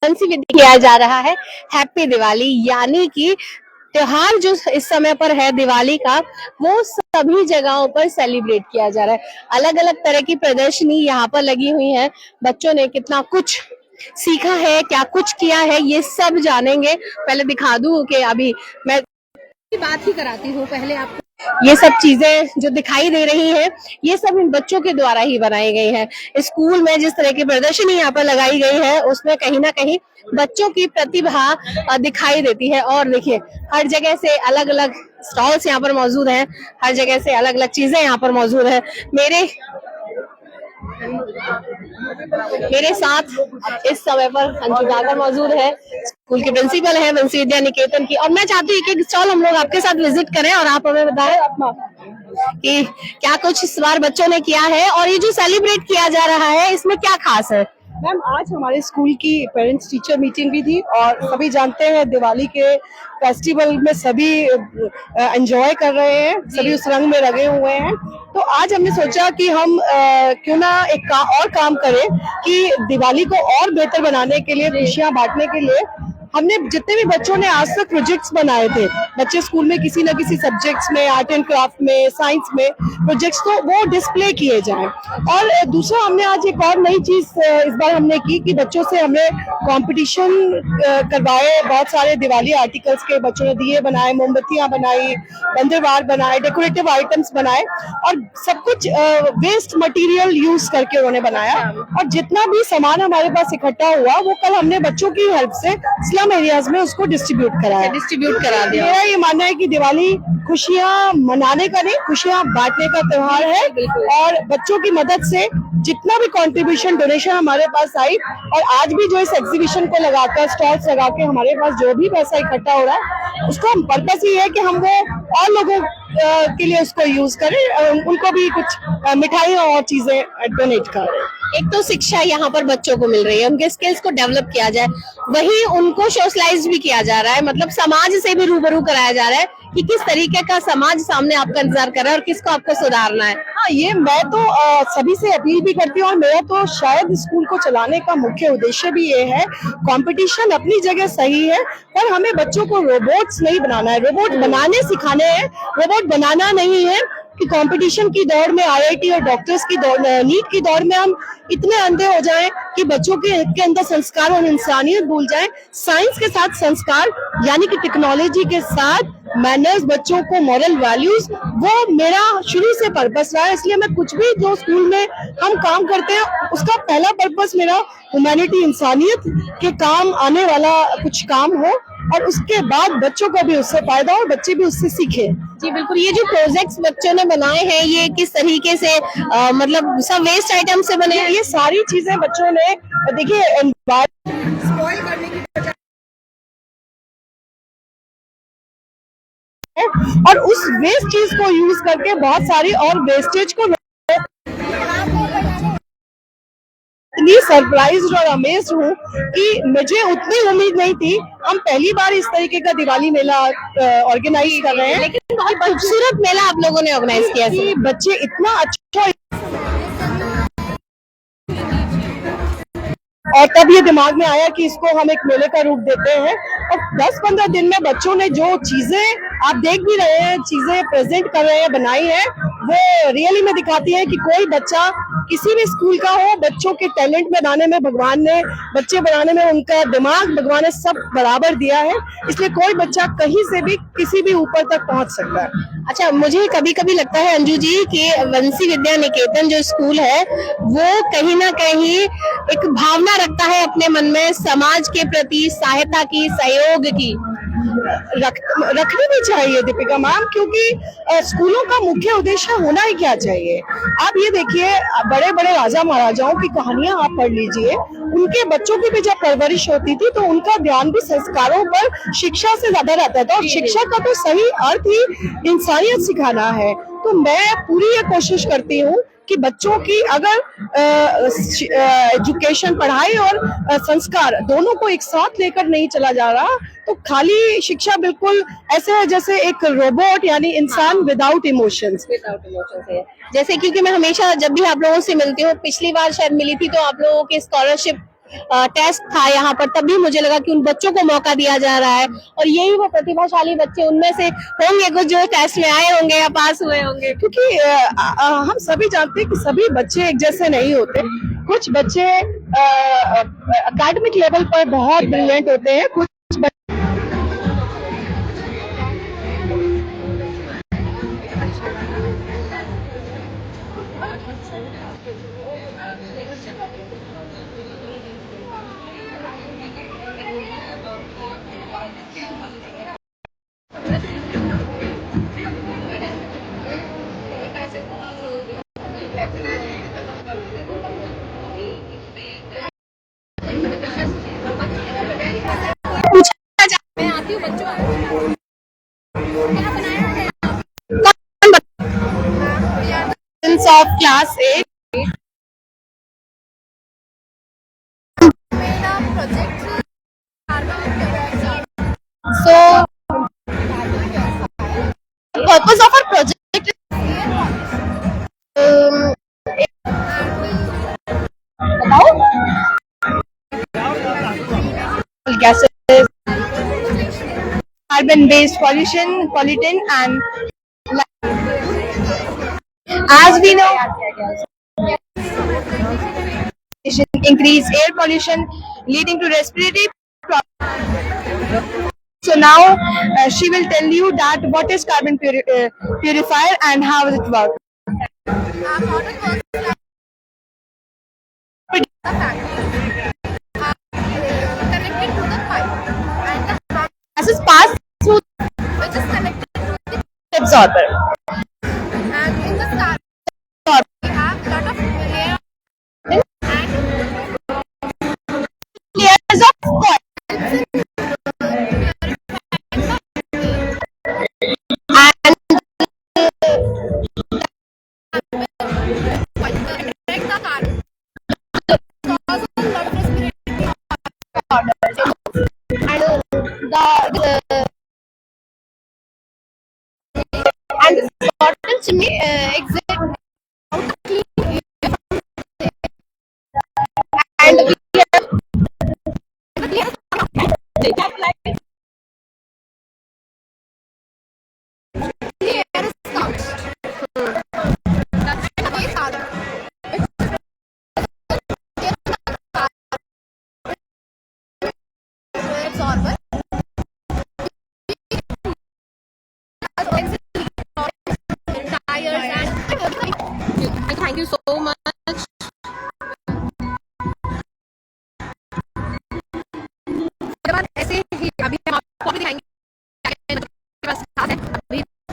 किया जा रहा है हैप्पी दिवाली, यानी कि त्योहार जो इस समय पर है दिवाली का, वो सभी जगहों पर सेलिब्रेट किया जा रहा है। अलग अलग तरह की प्रदर्शनी यहाँ पर लगी हुई है। बच्चों ने कितना कुछ सीखा है, क्या कुछ किया है, ये सब जानेंगे। पहले दिखा दूं कि अभी मैं बात ही कराती हूँ। पहले आपको ये सब चीजें जो दिखाई दे रही हैं, ये सब इन बच्चों के द्वारा ही बनाई गई है। स्कूल में जिस तरह की प्रदर्शनी यहाँ पर लगाई गई है, उसमें कहीं ना कहीं बच्चों की प्रतिभा दिखाई देती है। और देखिए, हर जगह से अलग अलग स्टॉल्स यहाँ पर मौजूद हैं, हर जगह से अलग अलग चीजें यहाँ पर मौजूद है। मेरे साथ इस समय पर अंशु जाकर मौजूद है, स्कूल के प्रिंसिपल है वंशी विद्या निकेतन की। और मैं चाहती हूँ कि स्टॉल हम लोग आपके साथ विजिट करें और आप हमें बताएं कि क्या कुछ इस बार बच्चों ने किया है और ये जो सेलिब्रेट किया जा रहा है, इसमें क्या खास है। मैम, आज हमारे स्कूल की पेरेंट्स टीचर मीटिंग भी थी और सभी जानते हैं दिवाली के फेस्टिवल में सभी एंजॉय कर रहे हैं, सभी उस रंग में लगे हुए हैं। तो आज हमने सोचा कि हम क्यों ना एक और काम करें कि दिवाली को और बेहतर बनाने के लिए, खुशियां बांटने के लिए हमने जितने भी बच्चों ने आज तक प्रोजेक्ट्स बनाए थे, बच्चे स्कूल में किसी न किसी सब्जेक्ट्स में, आर्ट एंड क्राफ्ट में, साइंस में प्रोजेक्ट्स, तो वो डिस्प्ले किए जाएं। और दूसरा, हमने आज एक और नई चीज इस बार हमने की कि बच्चों से हमने कंपटीशन करवाए। बहुत सारे दिवाली आर्टिकल्स के बच्चों ने दिए बनाए, मोमबत्तियां बनाई, बंदरवार बनाए, डेकोरेटिव आइटम्स बनाए और सब कुछ वेस्ट मटेरियल यूज करके उन्होंने बनाया। और जितना भी सामान हमारे पास इकट्ठा हुआ, वो कल हमने बच्चों की हेल्प से स्लम एरियाज में उसको डिस्ट्रीब्यूट करा दिया। मेरा ये मानना है कि दिवाली खुशियां मनाने का नहीं, खुशियां बांटने का त्योहार है। और बच्चों की मदद से जितना भी कंट्रीब्यूशन, डोनेशन हमारे पास आई, और आज भी जो इस एग्जीबिशन को लगाकर, स्टॉल्स लगा के हमारे पास जो भी पैसा इकट्ठा हो रहा है, उसका पर्पस ये है कि हम वो और लोगों के लिए उसको यूज करें, उनको भी कुछ मिठाइयाँ और चीजें डोनेट करें। एक तो शिक्षा यहाँ पर बच्चों को मिल रही है, उनके स्किल्स को डेवलप किया जाए, वही उनको सोशलाइज भी किया जा रहा है, मतलब समाज से भी रूबरू कराया जा रहा है कि किस तरीके का समाज सामने आपका इंतजार कर रहा है और किसको आपको सुधारना है। हाँ, ये मैं तो सभी से अपील भी करती हूँ, और मेरा तो शायद स्कूल को चलाने का मुख्य उद्देश्य भी ये है। कंपटीशन अपनी जगह सही है, पर हमें बच्चों को रोबोट्स नहीं बनाना है, रोबोट बनाने सिखाने हैं, रोबोट बनाना नहीं है कि कंपटीशन की दौड़ में, आईआईटी और डॉक्टर्स की दौड़, नीट की दौड़ में हम इतने अंधे हो जाएं कि बच्चों के अंदर संस्कार और इंसानियत भूल जाएं। साइंस के साथ संस्कार, यानी कि टेक्नोलॉजी के साथ मैनर्स, बच्चों को मॉरल वैल्यूज, वो मेरा शुरू से पर्पस रहा है। इसलिए मैं कुछ भी जो स्कूल में हम काम करते हैं, उसका पहला पर्पस मेरा ह्यूमैनिटी, इंसानियत के काम आने वाला कुछ काम हो, और उसके बाद बच्चों को भी उससे फायदा हो और बच्चे भी उससे सीखे। जी बिल्कुल। ये जो प्रोजेक्ट्स बच्चों ने बनाए हैं, ये किस तरीके से मतलब सब वेस्ट आइटम से बने हैं? ये सारी चीजें बच्चों ने, देखिए, स्पॉइल करने की और उस वेस्ट चीज को यूज करके बहुत सारी और वेस्टेज को, इतनी सरप्राइज्ड और अमेज्ड हूँ कि मुझे उतनी उम्मीद नहीं थी। हम पहली बार इस तरीके का दिवाली मेला ऑर्गेनाइज कर रहे हैं, लेकिन बहुत खूबसूरत मेला आप लोगों ने ऑर्गेनाइज किया है। बच्चे इतना अच्छा, और तब ये दिमाग में आया कि इसको हम एक मेले का रूप देते हैं। और 10-15 दिन में बच्चों ने जो चीजें आप देख भी रहे हैं, चीजें प्रेजेंट कर रहे हैं, बनाई है, वो रियली में दिखाती है कि कोई बच्चा किसी भी स्कूल का हो, बच्चों के टैलेंट बनाने में भगवान ने, बच्चे बनाने में उनका दिमाग भगवान ने सब बराबर दिया है। इसलिए कोई बच्चा कहीं से भी किसी भी ऊपर तक पहुंच सकता है। अच्छा, मुझे कभी कभी लगता है अंजू जी कि वंशी विद्या निकेतन जो स्कूल है, वो कहीं ना कहीं एक भावना रखता है अपने मन में समाज के प्रति, सहायता की, सहयोग की। रखनी भी चाहिए दीपिका मैम, क्योंकि स्कूलों का मुख्य उद्देश्य होना ही क्या चाहिए। आप ये देखिए, बड़े बड़े राजा महाराजाओं की कहानियां आप पढ़ लीजिए, उनके बच्चों की भी जब परवरिश होती थी तो उनका ध्यान भी संस्कारों पर, शिक्षा से ज्यादा रहता था। और शिक्षा का तो सही अर्थ ही इंसानियत सिखाना है। तो मैं पूरी ये कोशिश करती हूँ कि बच्चों की अगर एजुकेशन, पढ़ाई और संस्कार दोनों को एक साथ लेकर नहीं चला जा रहा, तो खाली शिक्षा बिल्कुल ऐसे है जैसे एक रोबोट, यानी इंसान विदाउट इमोशंस है। जैसे क्योंकि मैं हमेशा जब भी आप लोगों से मिलती हूँ, पिछली बार शायद मिली थी तो आप लोगों की स्कॉलरशिप टेस्ट था यहाँ पर, तभी मुझे लगा कि उन बच्चों को मौका दिया जा रहा है और यही वो प्रतिभाशाली बच्चे उनमें से होंगे कुछ जो टेस्ट में आए होंगे या पास हुए होंगे। क्योंकि हम सभी जानते हैं कि सभी बच्चे एक जैसे नहीं होते। कुछ बच्चे एकेडमिक लेवल पर बहुत ब्रिलियंट होते हैं, कुछ मैं आती हूँ बच्चों of class 8 so the purpose of our project um, gases, carbon based pollutant and as we know increase air pollution leading to respiratory problems. So now she will tell you that what is carbon purifier and how does it work. Our model works like the factory connected to the pipe and the Gases pass through which is connected to the absorber. and in the start we have lot of layer Layers of coil and protect the carbon cause a lot of respiratory and the and this bottle chimney exit and we the air is couched. That's the way carbon absorber tires and thank you so much. उसके बाद ऐसे ही अभी हम आपको भी दिखाएंगे के पास खास है अभी